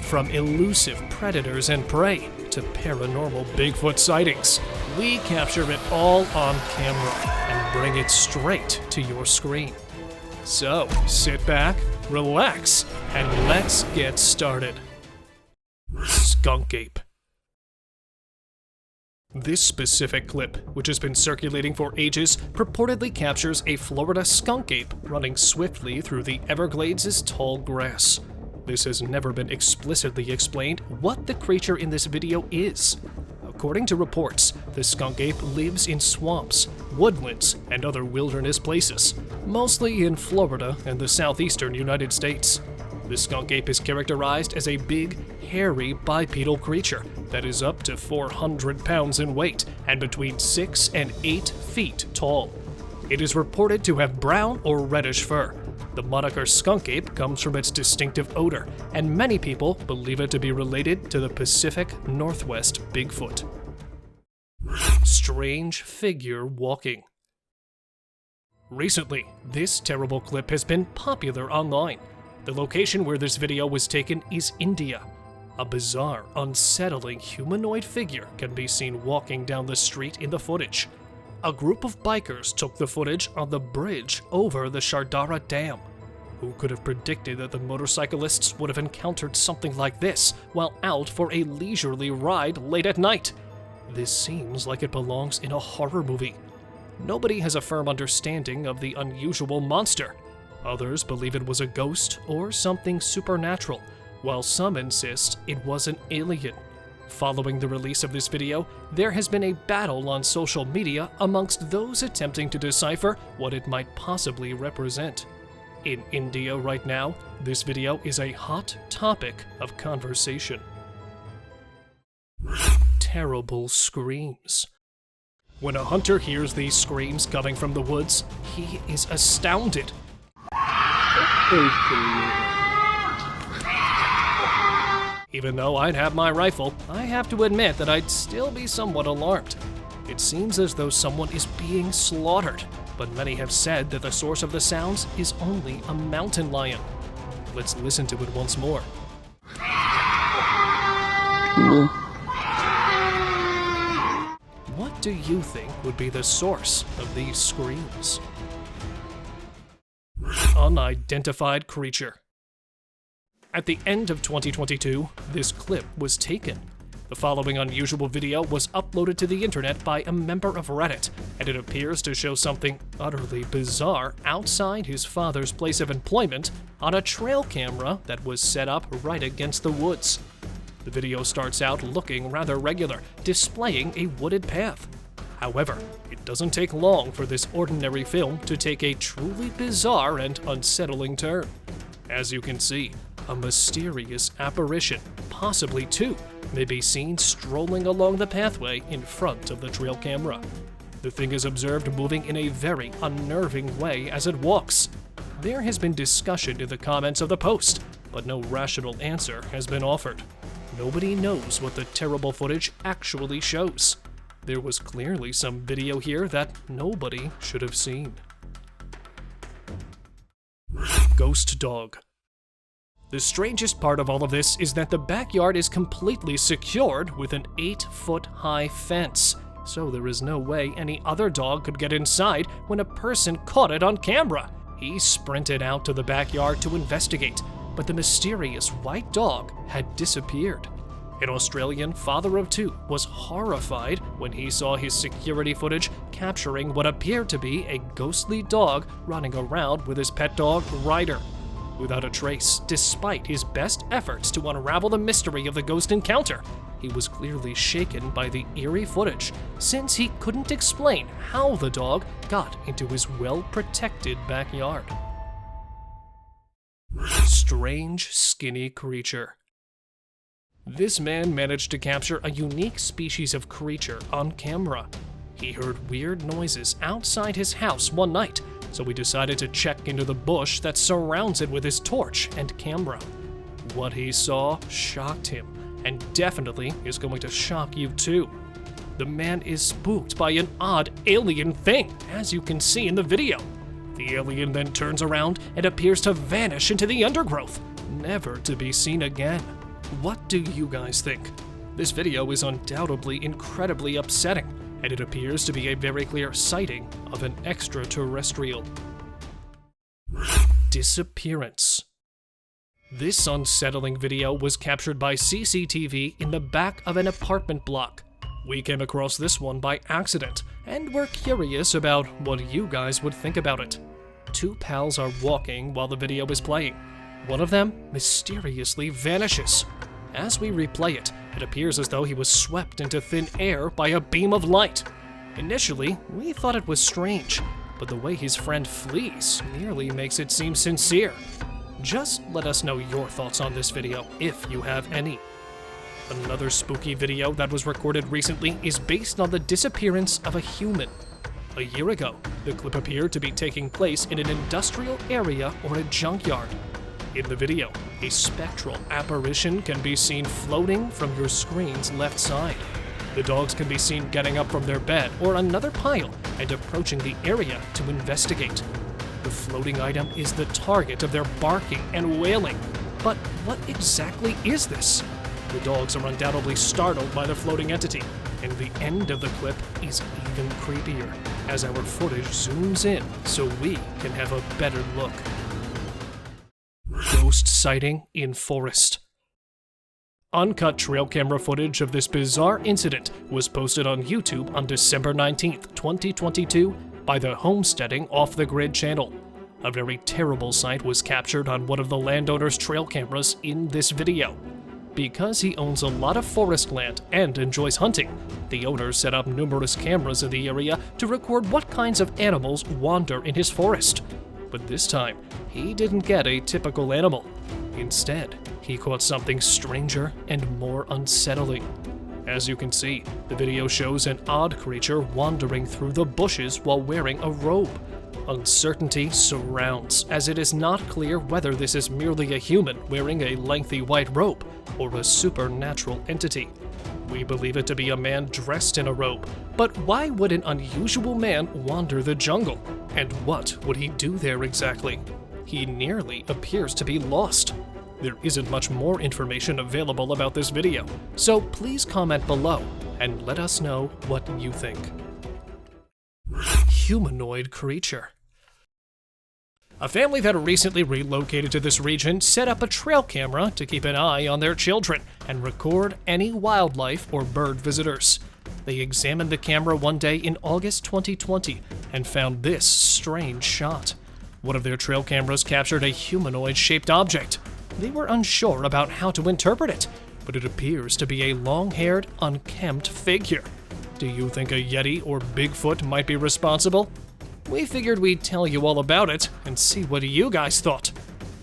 From elusive predators and prey to paranormal Bigfoot sightings, we capture it all on camera and bring it straight to your screen. So, sit back, relax, and let's get started. Skunk Ape. This specific clip, which has been circulating for ages, purportedly captures a Florida skunk ape running swiftly through the Everglades' tall grass. This has never been explicitly explained what the creature in this video is. According to reports, the skunk ape lives in swamps, woodlands, and other wilderness places, mostly in Florida and the southeastern United States. The skunk ape is characterized as a big, hairy bipedal creature that is up to 400 pounds in weight and between 6 and 8 feet tall. It is reported to have brown or reddish fur. The moniker skunk ape comes from its distinctive odor, and many people believe it to be related to the Pacific Northwest Bigfoot. Strange figure walking. Recently, this terrible clip has been popular online. The location where this video was taken is India. A bizarre, unsettling humanoid figure can be seen walking down the street in the footage. A group of bikers took the footage on the bridge over the Shardara Dam. Who could have predicted that the motorcyclists would have encountered something like this while out for a leisurely ride late at night? This seems like it belongs in a horror movie. Nobody has a firm understanding of the unusual monster. Others believe it was a ghost or something supernatural, while some insist it was an alien. Following the release of this video, there has been a battle on social media amongst those attempting to decipher what it might possibly represent. In India right now, this video is a hot topic of conversation. Terrible screams. When a hunter hears these screams coming from the woods, he is astounded. Even though I'd have my rifle, I have to admit that I'd still be somewhat alarmed. It seems as though someone is being slaughtered, but many have said that the source of the sounds is only a mountain lion. Let's listen to it once more. What do you think would be the source of these screams? Unidentified creature. At the end of 2022, this clip was taken. The following unusual video was uploaded to the internet by a member of Reddit, and it appears to show something utterly bizarre outside his father's place of employment on a trail camera that was set up right against the woods. The video starts out looking rather regular, displaying a wooded path. However, it doesn't take long for this ordinary film to take a truly bizarre and unsettling turn. As you can see, a mysterious apparition, possibly two, may be seen strolling along the pathway in front of the trail camera. The thing is observed moving in a very unnerving way as it walks. There has been discussion in the comments of the post, but no rational answer has been offered. Nobody knows what the terrible footage actually shows. There was clearly some video here that nobody should have seen. Ghost dog. The strangest part of all of this is that the backyard is completely secured with an 8-foot-high fence, so there is no way any other dog could get inside when a person caught it on camera. He sprinted out to the backyard to investigate, but the mysterious white dog had disappeared. An Australian father of two was horrified when he saw his security footage capturing what appeared to be a ghostly dog running around with his pet dog, Ryder. Without a trace, despite his best efforts to unravel the mystery of the ghost encounter, he was clearly shaken by the eerie footage, since he couldn't explain how the dog got into his well-protected backyard. Strange, skinny creature. This man managed to capture a unique species of creature on camera. He heard weird noises outside his house one night, so he decided to check into the bush that surrounds it with his torch and camera. What he saw shocked him, and definitely is going to shock you too. The man is spooked by an odd alien thing, as you can see in the video. The alien then turns around and appears to vanish into the undergrowth, never to be seen again. What do you guys think? This video is undoubtedly incredibly upsetting, and it appears to be a very clear sighting of an extraterrestrial. Disappearance. This unsettling video was captured by CCTV in the back of an apartment block. We came across this one by accident, and we're curious about what you guys would think about it. Two pals are walking while the video is playing. One of them mysteriously vanishes. As we replay it, it appears as though he was swept into thin air by a beam of light. Initially, we thought it was strange, but the way his friend flees nearly makes it seem sincere. Just let us know your thoughts on this video, if you have any. Another spooky video that was recorded recently is based on the disappearance of a human. A year ago, the clip appeared to be taking place in an industrial area or a junkyard. In the video, a spectral apparition can be seen floating from your screen's left side. The dogs can be seen getting up from their bed or another pile and approaching the area to investigate. The floating item is the target of their barking and wailing. But what exactly is this? The dogs are undoubtedly startled by the floating entity, and the end of the clip is even creepier as our footage zooms in so we can have a better look. Ghost sighting in forest. Uncut trail camera footage of this bizarre incident was posted on YouTube on December 19th, 2022 by the Homesteading Off the Grid channel. A very terrible sight was captured on one of the landowner's trail cameras in this video. Because he owns a lot of forest land and enjoys hunting, the owner set up numerous cameras in the area to record what kinds of animals wander in his forest. But this time, he didn't get a typical animal. Instead, he caught something stranger and more unsettling. As you can see, the video shows an odd creature wandering through the bushes while wearing a robe. Uncertainty surrounds, as it is not clear whether this is merely a human wearing a lengthy white robe or a supernatural entity. We believe it to be a man dressed in a robe, but why would an unusual man wander the jungle? And what would he do there exactly? He nearly appears to be lost. There isn't much more information available about this video, so please comment below and let us know what you think. Humanoid creature. A family that recently relocated to this region set up a trail camera to keep an eye on their children and record any wildlife or bird visitors. They examined the camera one day in August 2020 and found this strange shot. One of their trail cameras captured a humanoid-shaped object. They were unsure about how to interpret it, but it appears to be a long-haired, unkempt figure. Do you think a Yeti or Bigfoot might be responsible? We figured we'd tell you all about it and see what you guys thought.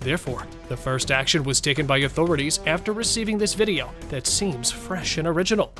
Therefore, the first action was taken by authorities after receiving this video that seems fresh and original.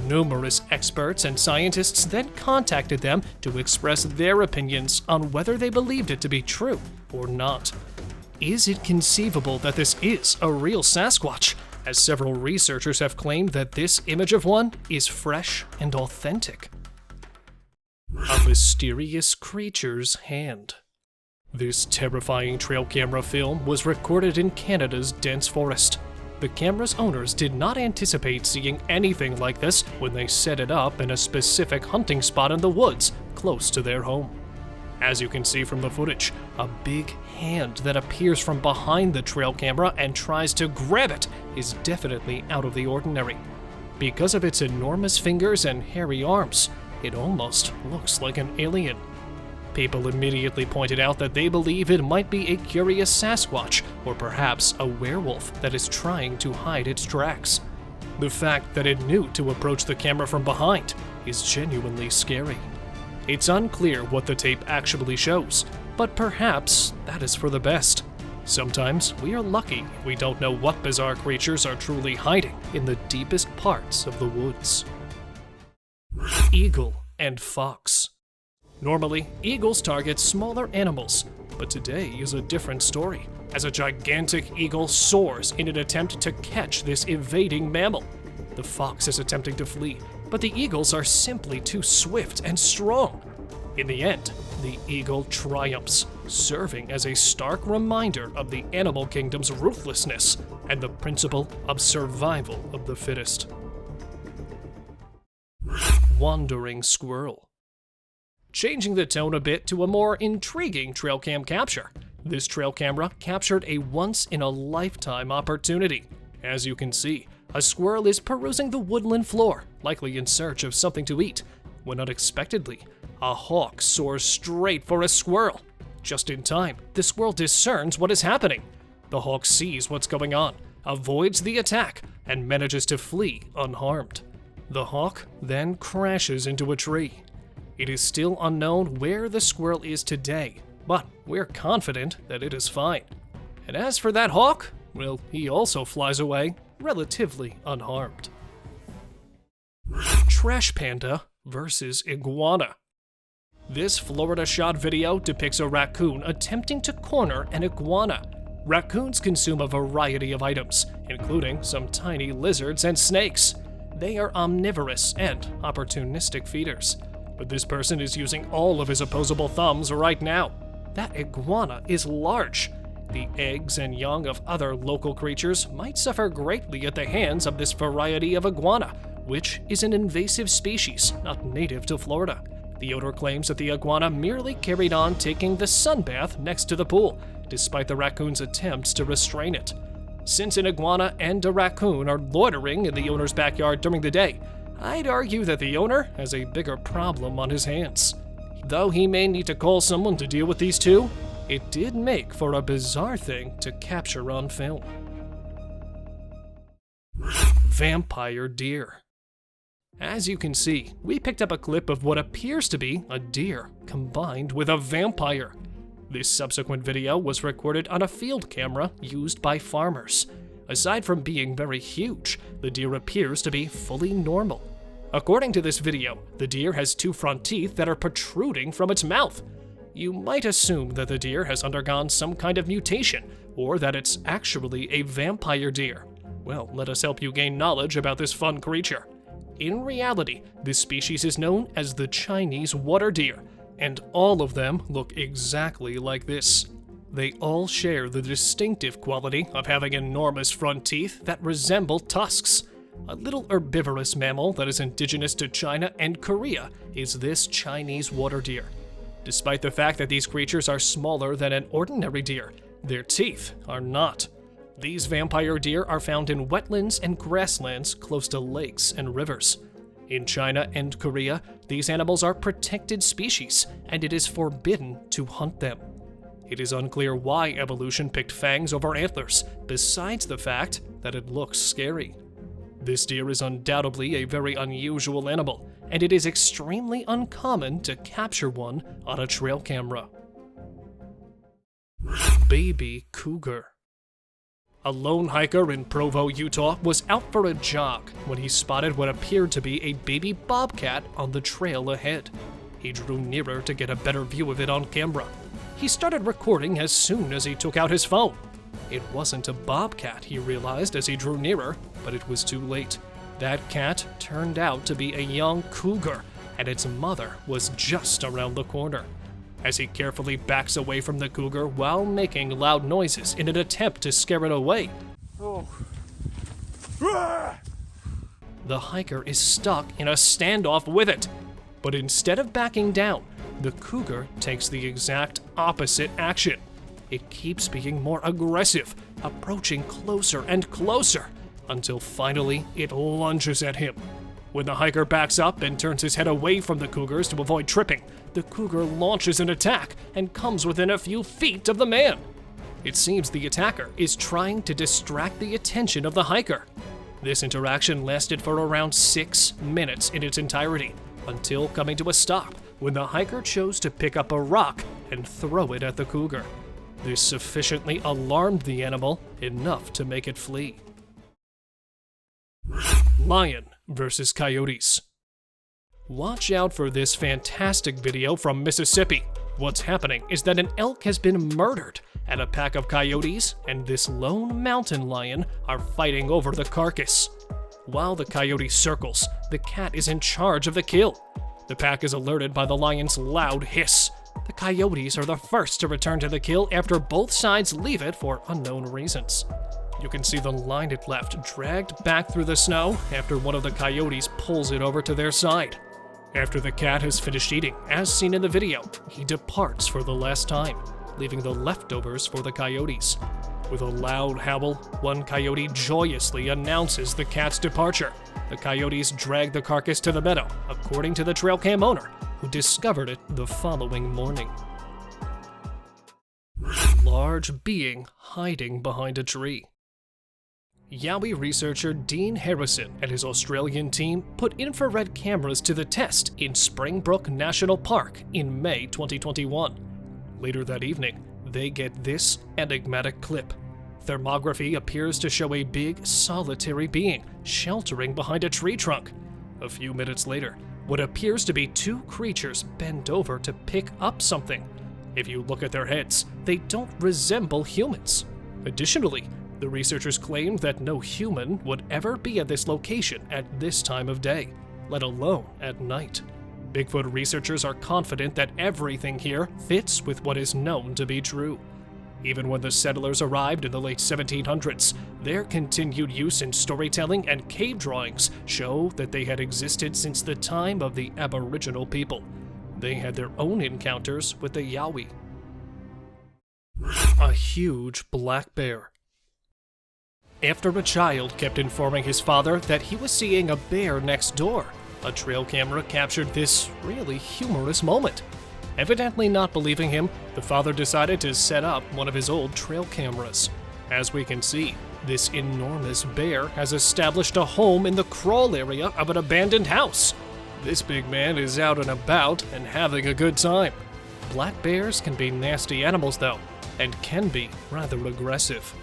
Numerous experts and scientists then contacted them to express their opinions on whether they believed it to be true or not. Is it conceivable that this is a real Sasquatch, as several researchers have claimed that this image of one is fresh and authentic? A mysterious creature's hand. This terrifying trail camera film was recorded in Canada's dense forest. The camera's owners did not anticipate seeing anything like this when they set it up in a specific hunting spot in the woods close to their home. As you can see from the footage, a big hand that appears from behind the trail camera and tries to grab it is definitely out of the ordinary. Because of its enormous fingers and hairy arms, it almost looks like an alien. People immediately pointed out that they believe it might be a curious Sasquatch or perhaps a werewolf that is trying to hide its tracks. The fact that it knew to approach the camera from behind is genuinely scary. It's unclear what the tape actually shows, but perhaps that is for the best. Sometimes we are lucky if we don't know what bizarre creatures are truly hiding in the deepest parts of the woods. Eagle and fox. Normally, eagles target smaller animals, but today is a different story, as a gigantic eagle soars in an attempt to catch this evading mammal. The fox is attempting to flee, but the eagles are simply too swift and strong. In the end, the eagle triumphs, serving as a stark reminder of the animal kingdom's ruthlessness and the principle of survival of the fittest. Wandering squirrel. Changing the tone a bit to a more intriguing trail cam capture, this trail camera captured a once-in-a-lifetime opportunity. As you can see, a squirrel is perusing the woodland floor, likely in search of something to eat, when unexpectedly, a hawk soars straight for a squirrel. Just in time, the squirrel discerns what is happening. The hawk sees what's going on, avoids the attack, and manages to flee unharmed. The hawk then crashes into a tree. It is still unknown where the squirrel is today, but we're confident that it is fine. And as for that hawk, well, he also flies away relatively unharmed. Trash panda versus iguana. This Florida shot video depicts a raccoon attempting to corner an iguana. Raccoons consume a variety of items, including some tiny lizards and snakes. They are omnivorous and opportunistic feeders. But this person is using all of his opposable thumbs right now. That iguana is large. The eggs and young of other local creatures might suffer greatly at the hands of this variety of iguana, which is an invasive species not native to Florida. The owner claims that the iguana merely carried on taking the sunbath next to the pool, despite the raccoon's attempts to restrain it. Since an iguana and a raccoon are loitering in the owner's backyard during the day, I'd argue that the owner has a bigger problem on his hands. Though he may need to call someone to deal with these two, it did make for a bizarre thing to capture on film. Vampire deer. As you can see, we picked up a clip of what appears to be a deer combined with a vampire. This subsequent video was recorded on a field camera used by farmers. Aside from being very huge, the deer appears to be fully normal. According to this video, the deer has two front teeth that are protruding from its mouth. You might assume that the deer has undergone some kind of mutation, or that it's actually a vampire deer. Well, let us help you gain knowledge about this fun creature. In reality, this species is known as the Chinese water deer, and all of them look exactly like this. They all share the distinctive quality of having enormous front teeth that resemble tusks. A little herbivorous mammal that is indigenous to China and Korea is this Chinese water deer. Despite the fact that these creatures are smaller than an ordinary deer, their teeth are not. These vampire deer are found in wetlands and grasslands close to lakes and rivers. In China and Korea, these animals are protected species, and it is forbidden to hunt them. It is unclear why evolution picked fangs over antlers, besides the fact that it looks scary. This deer is undoubtedly a very unusual animal, and it is extremely uncommon to capture one on a trail camera. Baby cougar. A lone hiker in Provo, Utah was out for a jog when he spotted what appeared to be a baby bobcat on the trail ahead. He drew nearer to get a better view of it on camera. He started recording as soon as he took out his phone. It wasn't a bobcat, he realized as he drew nearer, but it was too late. That cat turned out to be a young cougar, and its mother was just around the corner. As he carefully backs away from the cougar while making loud noises in an attempt to scare it away, the hiker is stuck in a standoff with it. But instead of backing down, the cougar takes the exact opposite action. It keeps being more aggressive, approaching closer and closer, until finally it lunges at him. When the hiker backs up and turns his head away from the cougars to avoid tripping, the cougar launches an attack and comes within a few feet of the man. It seems the attacker is trying to distract the attention of the hiker. This interaction lasted for around 6 minutes in its entirety, until coming to a stop when the hiker chose to pick up a rock and throw it at the cougar. This sufficiently alarmed the animal enough to make it flee. Lion versus coyotes. Watch out for this fantastic video from Mississippi. What's happening is that an elk has been murdered, and a pack of coyotes and this lone mountain lion are fighting over the carcass. While the coyote circles, the cat is in charge of the kill. The pack is alerted by the lion's loud hiss. The coyotes are the first to return to the kill after both sides leave it for unknown reasons. You can see the line it left dragged back through the snow after one of the coyotes pulls it over to their side. After the cat has finished eating, as seen in the video, he departs for the last time, leaving the leftovers for the coyotes. With a loud howl, one coyote joyously announces the cat's departure. The coyotes drag the carcass to the meadow, according to the trail cam owner, who discovered it the following morning. Large being hiding behind a tree. Yowie researcher Dean Harrison and his Australian team put infrared cameras to the test in Springbrook National Park in May 2021. Later that evening, they get this enigmatic clip. Thermography appears to show a big, solitary being sheltering behind a tree trunk. A few minutes later, what appears to be two creatures bend over to pick up something. If you look at their heads, they don't resemble humans. Additionally, the researchers claimed that no human would ever be at this location at this time of day, let alone at night. Bigfoot researchers are confident that everything here fits with what is known to be true. Even when the settlers arrived in the late 1700s, their continued use in storytelling and cave drawings show that they had existed since the time of the Aboriginal people. They had their own encounters with the Yowie. A huge black bear. After a child kept informing his father that he was seeing a bear next door, a trail camera captured this really humorous moment. Evidently not believing him, the father decided to set up one of his old trail cameras. As we can see, this enormous bear has established a home in the crawl area of an abandoned house. This big man is out and about and having a good time. Black bears can be nasty animals though, and can be rather aggressive.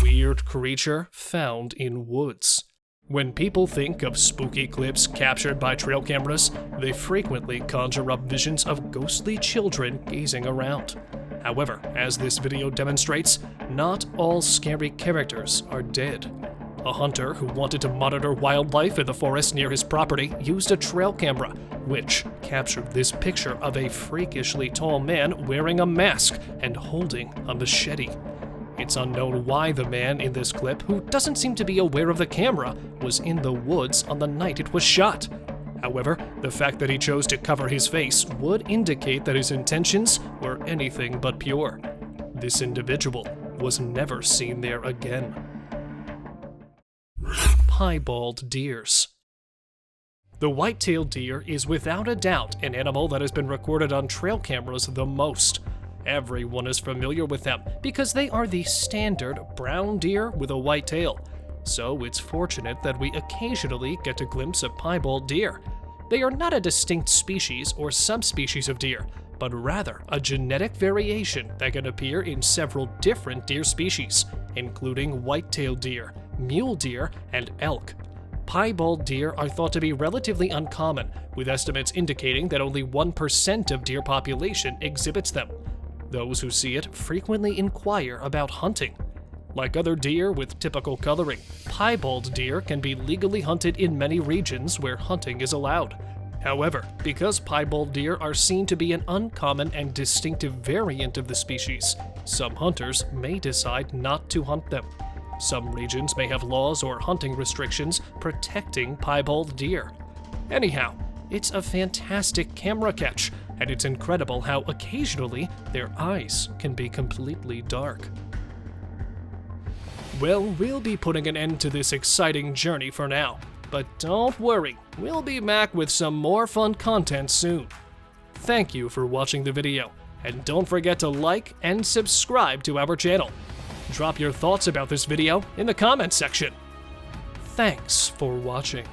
Weird creature found in woods. When people think of spooky clips captured by trail cameras, they frequently conjure up visions of ghostly children gazing around. However, as this video demonstrates, not all scary characters are dead. A hunter who wanted to monitor wildlife in the forest near his property used a trail camera, which captured this picture of a freakishly tall man wearing a mask and holding a machete. It's unknown why the man in this clip, who doesn't seem to be aware of the camera, was in the woods on the night it was shot. However, the fact that he chose to cover his face would indicate that his intentions were anything but pure. This individual was never seen there again. Piebald deers. The white-tailed deer is without a doubt an animal that has been recorded on trail cameras the most. Everyone is familiar with them because they are the standard brown deer with a white tail. So it's fortunate that we occasionally get a glimpse of piebald deer. They are not a distinct species or subspecies of deer, but rather a genetic variation that can appear in several different deer species, including white-tailed deer, mule deer, and elk. Piebald deer are thought to be relatively uncommon, with estimates indicating that only 1% of deer population exhibits them. Those who see it frequently inquire about hunting. Like other deer with typical coloring, piebald deer can be legally hunted in many regions where hunting is allowed. However, because piebald deer are seen to be an uncommon and distinctive variant of the species, some hunters may decide not to hunt them. Some regions may have laws or hunting restrictions protecting piebald deer. Anyhow, it's a fantastic camera catch, and it's incredible how occasionally their eyes can be completely dark. Well, we'll be putting an end to this exciting journey for now, but don't worry, we'll be back with some more fun content soon. Thank you for watching the video, and don't forget to like and subscribe to our channel. Drop your thoughts about this video in the comments section. Thanks for watching.